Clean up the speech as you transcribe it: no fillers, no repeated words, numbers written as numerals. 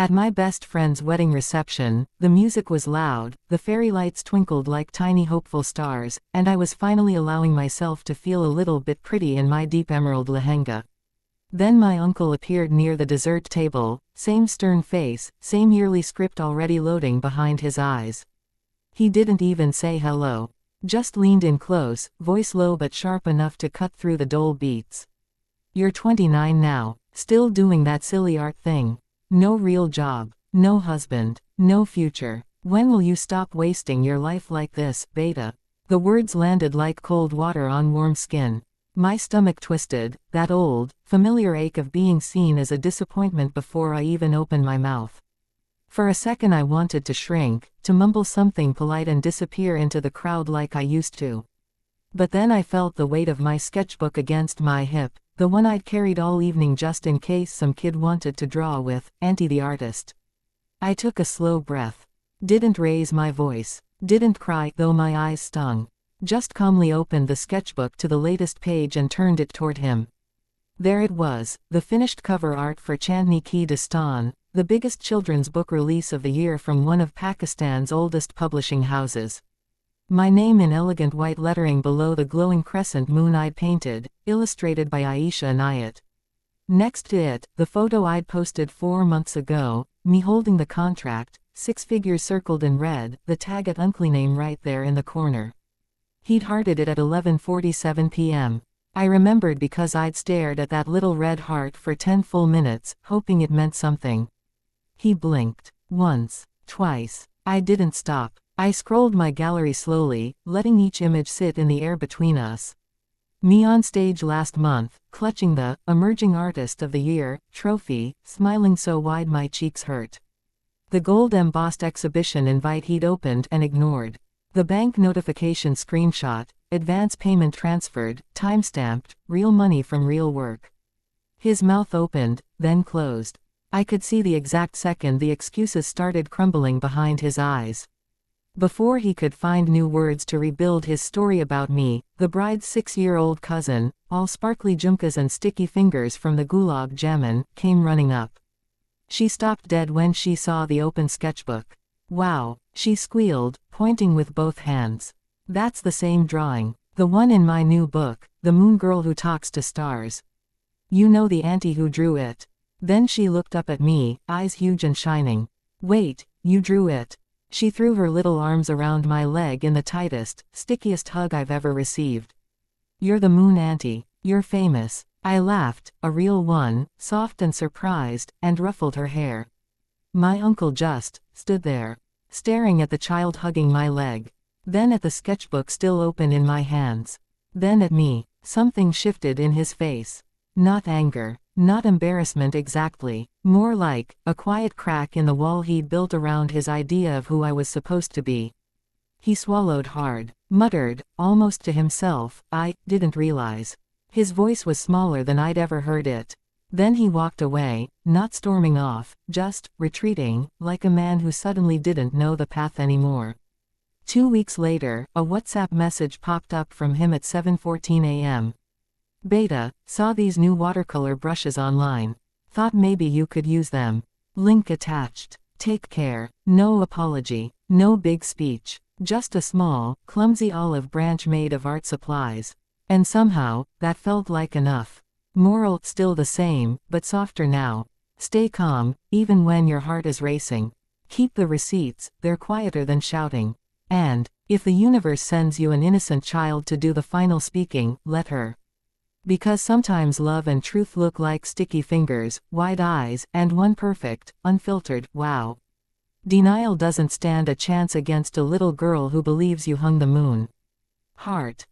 At my best friend's wedding reception, the music was loud, the fairy lights twinkled like tiny hopeful stars, and I was finally allowing myself to feel a little bit pretty in my deep emerald lehenga. Then my uncle appeared near the dessert table, same stern face, same yearly script already loading behind his eyes. He didn't even say hello. Just leaned in close, voice low but sharp enough to cut through the dull beats. "You're 29 now, still doing that silly art thing. No real job, no husband, no future. When will you stop wasting your life like this, Beta?" The words landed like cold water on warm skin. My stomach twisted, that old, familiar ache of being seen as a disappointment before I even opened my mouth. For a second I wanted to shrink, to mumble something polite and disappear into the crowd like I used to. But then I felt the weight of my sketchbook against my hip, the one I'd carried all evening just in case some kid wanted to draw with Auntie the artist. I took a slow breath. Didn't raise my voice. Didn't cry, though my eyes stung. Just calmly opened the sketchbook to the latest page and turned it toward him. There it was, the finished cover art for Chandni Ki Dastan, the biggest children's book release of the year from one of Pakistan's oldest publishing houses. My name in elegant white lettering below the glowing crescent moon I'd painted, illustrated by Aisha Inayat. Next to it, the photo I'd posted 4 months ago, me holding the contract, 6 figures circled in red, the tag at Uncle name right there in the corner. He'd hearted it at 11:47 p.m. I remembered because I'd stared at that little red heart for 10 full minutes, hoping it meant something. He blinked. Once. Twice. I didn't stop. I scrolled my gallery slowly, letting each image sit in the air between us. Me on stage last month, clutching the Emerging Artist of the Year trophy, smiling so wide my cheeks hurt. The gold-embossed exhibition invite he'd opened and ignored. The bank notification screenshot, advance payment transferred, time-stamped, real money from real work. His mouth opened, then closed. I could see the exact second the excuses started crumbling behind his eyes. Before he could find new words to rebuild his story about me, the bride's 6-year-old cousin, all sparkly jhumkas and sticky fingers from the Gulab Jamun, came running up. She stopped dead when she saw the open sketchbook. "Wow," she squealed, pointing with both hands. "That's the same drawing. The one in my new book, The Moon Girl Who Talks to Stars. You know the auntie who drew it?" Then she looked up at me, eyes huge and shining. "Wait, you drew it?" She threw her little arms around my leg in the tightest, stickiest hug I've ever received. "You're the Moon Auntie. You're famous." I laughed, a real one, soft and surprised, and ruffled her hair. My uncle just stood there, staring at the child hugging my leg. Then at the sketchbook still open in my hands. Then at me. Something shifted in his face. Not anger. Not embarrassment exactly. More like a quiet crack in the wall he'd built around his idea of who I was supposed to be. He swallowed hard. Muttered, almost to himself, "I didn't realize." His voice was smaller than I'd ever heard it. Then he walked away, not storming off, just retreating, like a man who suddenly didn't know the path anymore. 2 weeks later, a WhatsApp message popped up from him at 7:14 a.m. "Beta, saw these new watercolor brushes online. Thought maybe you could use them. Link attached. Take care." No apology. No big speech. Just a small, clumsy olive branch made of art supplies. And somehow, that felt like enough. Moral, still the same, but softer now. Stay calm, even when your heart is racing. Keep the receipts, they're quieter than shouting. And, if the universe sends you an innocent child to do the final speaking, let her. Because sometimes love and truth look like sticky fingers, wide eyes, and one perfect, unfiltered, wow. Denial doesn't stand a chance against a little girl who believes you hung the moon. Heart.